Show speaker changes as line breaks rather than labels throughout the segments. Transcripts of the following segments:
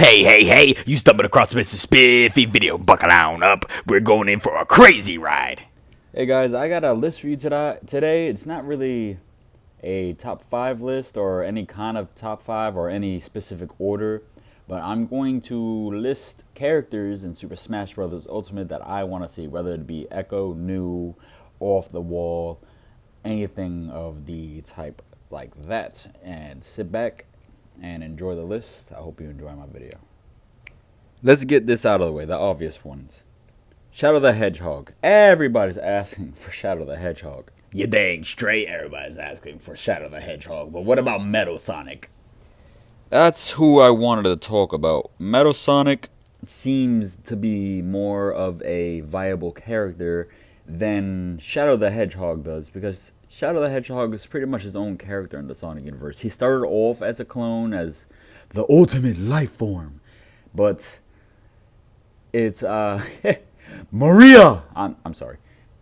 Hey, you stumbled across Mr. Spiffy video. Buckle on up. We're going in for a crazy ride.
Hey guys, I got a list for you today. It's not really a top 5 list or any kind of top 5 or any specific order, but I'm going to list characters in Super Smash Bros. Ultimate that I want to see, whether it be Echo, new, off the wall, anything of the type like that. And sit back and enjoy the list. I hope you enjoy my video. Let's get this out of the way, the obvious ones. Shadow the Hedgehog. Everybody's asking for Shadow the Hedgehog.
You dang straight, everybody's asking for Shadow the Hedgehog. But what about Metal Sonic?
That's who I wanted to talk about. Metal Sonic seems to be more of a viable character than Shadow the Hedgehog does, because Shadow the Hedgehog is pretty much his own character in the Sonic universe. He started off as a clone, as the ultimate life form, but it's Maria. I'm sorry.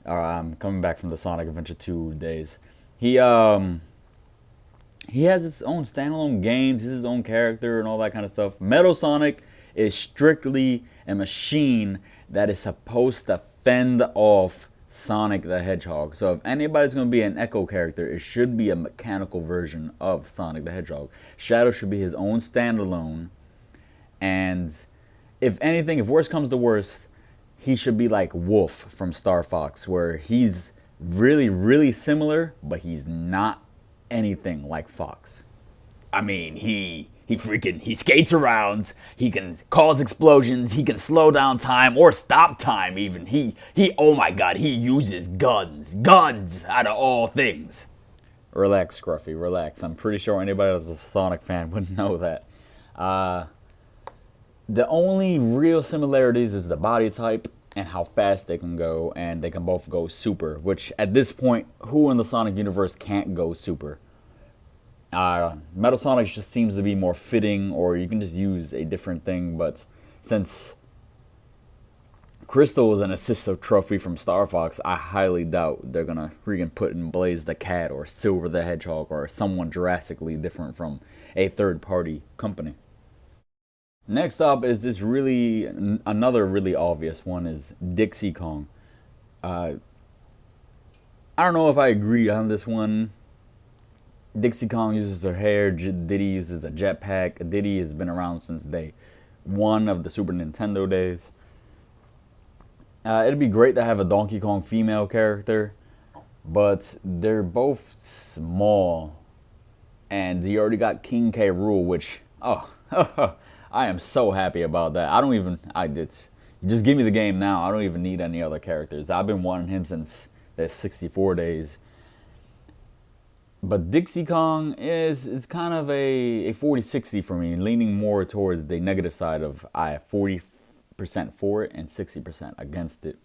I'm coming back from the Sonic Adventure 2 days. He has his own standalone games, his own character, and all that kind of stuff. Metal Sonic is strictly a machine that is supposed to fend off Sonic the Hedgehog. So if anybody's going to be an Echo character, it should be a mechanical version of Sonic the Hedgehog. Shadow should be his own standalone. And if anything, if worse comes to worst, he should be like Wolf from Star Fox, where he's really similar, but he's not anything like Fox.
I mean, he skates around, he can cause explosions, he can slow down time or stop time even. He oh my god, he uses guns out of all things.
Relax, Scruffy, relax. I'm pretty sure anybody that's a Sonic fan would know that. The only real similarities is the body type and how fast they can go, and they can both go super, which at this point, who in the Sonic universe can't go super? Metal Sonic just seems to be more fitting, or you can just use a different thing, but since Crystal is an assist trophy from Star Fox, I highly doubt they're gonna freaking put in Blaze the Cat or Silver the Hedgehog or someone drastically different from a third-party company. Next up is this another really obvious one is Dixie Kong. I don't know if I agree on this one. Dixie Kong uses her hair, Diddy uses a jetpack. Diddy has been around since day one of the Super Nintendo days. It'd be great to have a Donkey Kong female character, but they're both small. And you already got King K. Rool, which, I am so happy about that. Just give me the game now. I don't even need any other characters. I've been wanting him since the 64 days. But Dixie Kong is kind of a 40-60 for me, leaning more towards the negative side of 40% for it and 60% against it.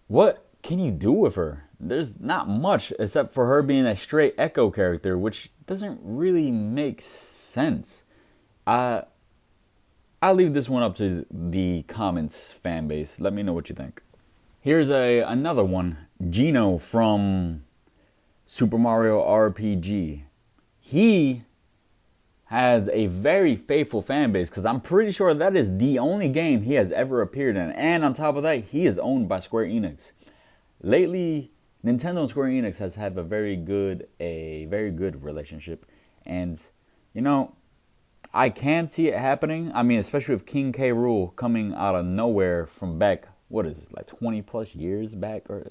What can you do with her? There's not much except for her being a straight Echo character, which doesn't really make sense. I'll leave this one up to the comments fan base. Let me know what you think. Here's another one. Geno from Super Mario RPG. He has a very faithful fan base, because I'm pretty sure that is the only game he has ever appeared in. And on top of that, he is owned by Square Enix. Lately, Nintendo and Square Enix has had a very good relationship. And, you know, I can see it happening. I mean, especially with King K. Rool coming out of nowhere from back, what is it, like 20 plus years back, or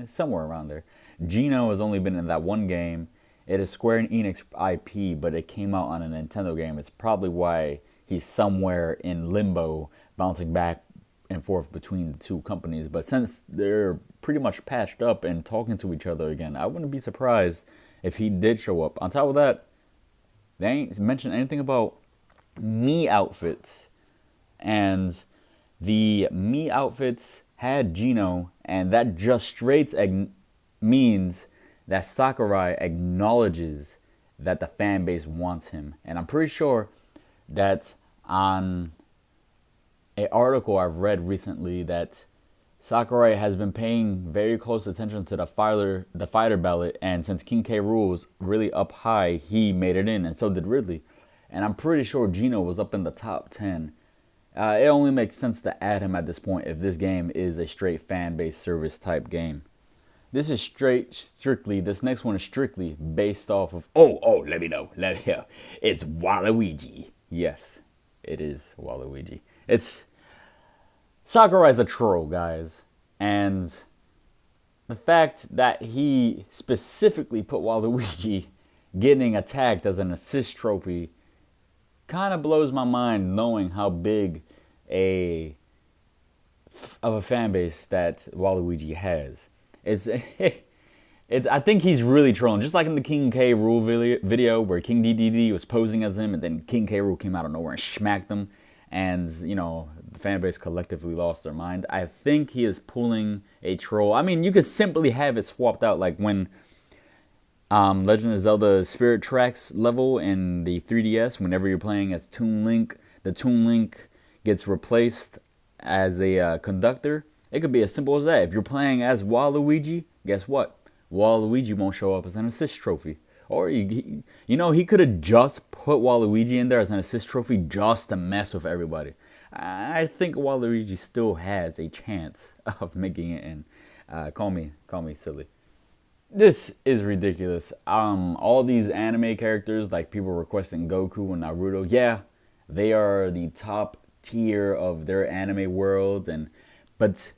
somewhere around there. Geno has only been in that one game. It is Square Enix IP, but it came out on a Nintendo game. It's probably why he's somewhere in limbo, bouncing back and forth between the two companies. But since they're pretty much patched up and talking to each other again, I wouldn't be surprised if he did show up. On top of that, they ain't mentioned anything about Mii outfits. And the Mii outfits had Geno, and that just straight means that Sakurai acknowledges that the fan base wants him. And I'm pretty sure that on an article I've read recently that Sakurai has been paying very close attention to the fighter ballot, and since King K. Rool was really up high, he made it in, and so did Ridley. And I'm pretty sure Geno was up in the top 10. It only makes sense to add him at this point if this game is a straight fan-based service type game. This is this next one is strictly based off of,
Let me know. It's Waluigi.
yes, it is Waluigi. Sakurai's a troll, guys. And the fact that he specifically put Waluigi getting attacked as an assist trophy kind of blows my mind, knowing how big of a fan base that Waluigi has. I think he's really trolling, just like in the King K. Rool video where King DDD was posing as him, and then King K. Rool came out of nowhere and smacked him, and the fan base collectively lost their mind. I think he is pulling a troll. I mean, you could simply have it swapped out, like when Legend of Zelda Spirit Tracks level in the 3DS, whenever you're playing as Toon Link, the Toon Link gets replaced as a conductor. It could be as simple as that. If you're playing as Waluigi, guess what? Waluigi won't show up as an assist trophy. Or, he could have just put Waluigi in there as an assist trophy just to mess with everybody. I think Waluigi still has a chance of making it in. Call me silly. This is ridiculous. All these anime characters, like people requesting Goku and Naruto, yeah, they are the top tier of their anime world, but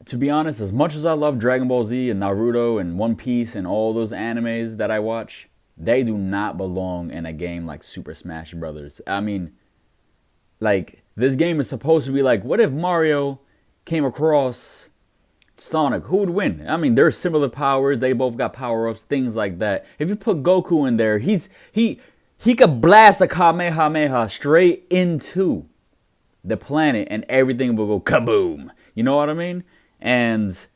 to be honest, as much as I love Dragon Ball Z and Naruto and One Piece and all those animes that I watch, they do not belong in a game like Super Smash Brothers. I mean, like, this game is supposed to be like, what if Mario came across Sonic? Who would win? I mean, they're similar powers. They both got power-ups, things like that. If you put Goku in there, he could blast a Kamehameha straight into the planet and everything will go kaboom. You know what I mean? And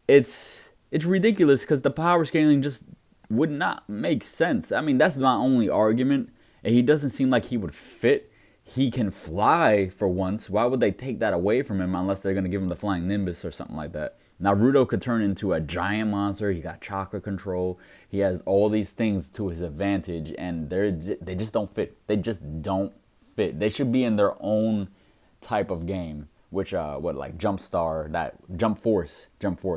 it's ridiculous because the power scaling just would not make sense. I mean, that's my only argument. And he doesn't seem like he would fit. He can fly for once. Why would they take that away from him unless they're going to give him the flying Nimbus or something like that? Naruto could turn into a giant monster. He got chakra control. He has all these things to his advantage, and they just don't fit. They just don't fit. They should be in their own type of game, which like Jump Force,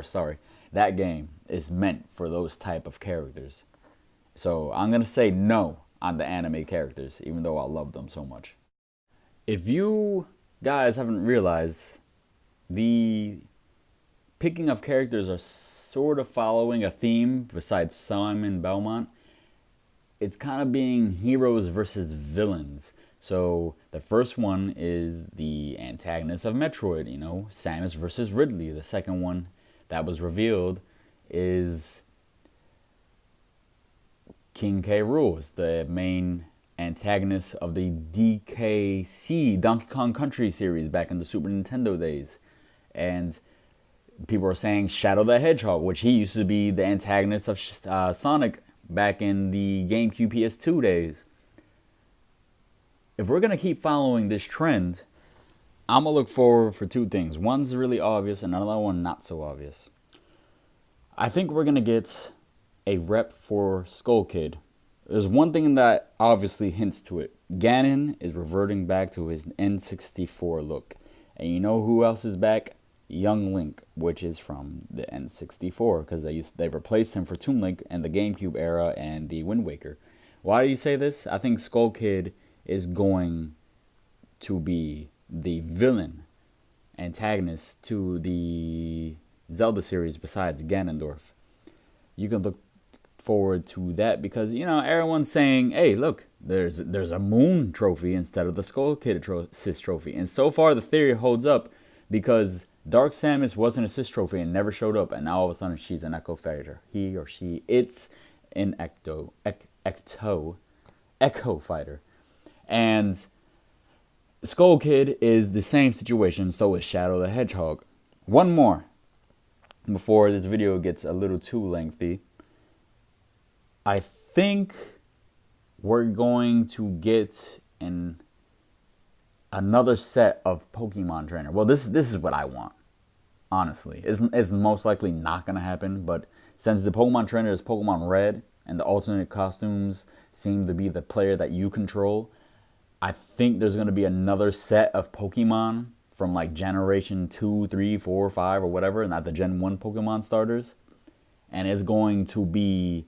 sorry. That game is meant for those type of characters. So I'm going to say no on the anime characters, even though I love them so much. If you guys haven't realized, the picking of characters are sort of following a theme besides Simon Belmont. It's kind of being heroes versus villains. So the first one is the antagonist of Metroid, Samus versus Ridley. The second one that was revealed is King K. Rool, the main antagonist of the DKC, Donkey Kong Country series back in the Super Nintendo days. And people are saying Shadow the Hedgehog, which he used to be the antagonist of Sonic back in the GameCube PS2 days. If we're going to keep following this trend, I'm going to look forward for two things. One's really obvious and another one not so obvious. I think we're going to get a rep for Skull Kid. There's one thing that obviously hints to it. Ganon is reverting back to his N64 look. And you know who else is back? Young Link, which is from the N64, because they replaced him for Toon Link in the GameCube era and the Wind Waker. Why do you say this? I think Skull Kid is going to be the villain antagonist to the Zelda series besides Ganondorf. You can look forward to that because, everyone's saying, hey, look, there's a Moon trophy instead of the Skull Kid assist trophy. And so far the theory holds up because Dark Samus was an assist trophy and never showed up, and now all of a sudden she's an Echo fighter. He or she, it's an Echo fighter. And Skull Kid is the same situation, so is Shadow the Hedgehog. One more before this video gets a little too lengthy. I think we're going to get another set of Pokemon Trainer. Well, this is what I want, honestly. It's most likely not going to happen, but since the Pokemon Trainer is Pokemon Red, and the alternate costumes seem to be the player that you control. I think there's going to be another set of Pokemon from like generation 2, 3, 4, 5 or whatever, not the Gen 1 Pokemon starters. And it's going to be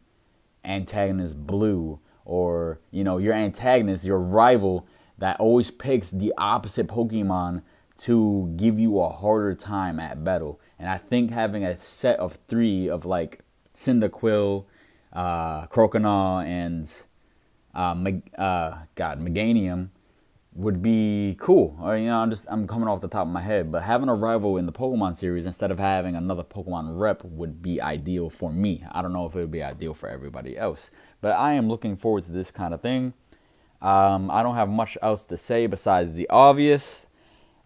antagonist blue, or your antagonist, your rival that always picks the opposite Pokemon to give you a harder time at battle. And I think having a set of 3 of like Cyndaquil, Croconaw, and Meganium would be cool. Or, I'm coming off the top of my head, but having a rival in the Pokemon series instead of having another Pokemon rep would be ideal for me. I don't know if it would be ideal for everybody else, but I am looking forward to this kind of thing. I don't have much else to say besides the obvious.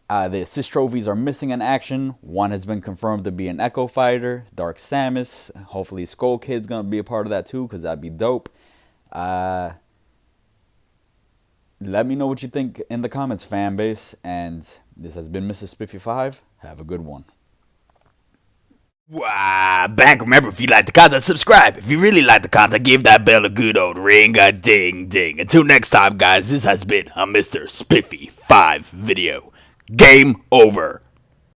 The assist trophies are missing in action. One has been confirmed to be an Echo Fighter, Dark Samus. Hopefully Skull Kid's going to be a part of that too, because that'd be dope. Let me know what you think in the comments, fan base. And this has been Mr. Spiffy 5. Have a good one.
Back. Remember, if you like the content, subscribe. If you really like the content, give that bell a good old ring, a ding ding. Until next time, guys, this has been a Mr. Spiffy 5 video. Game over.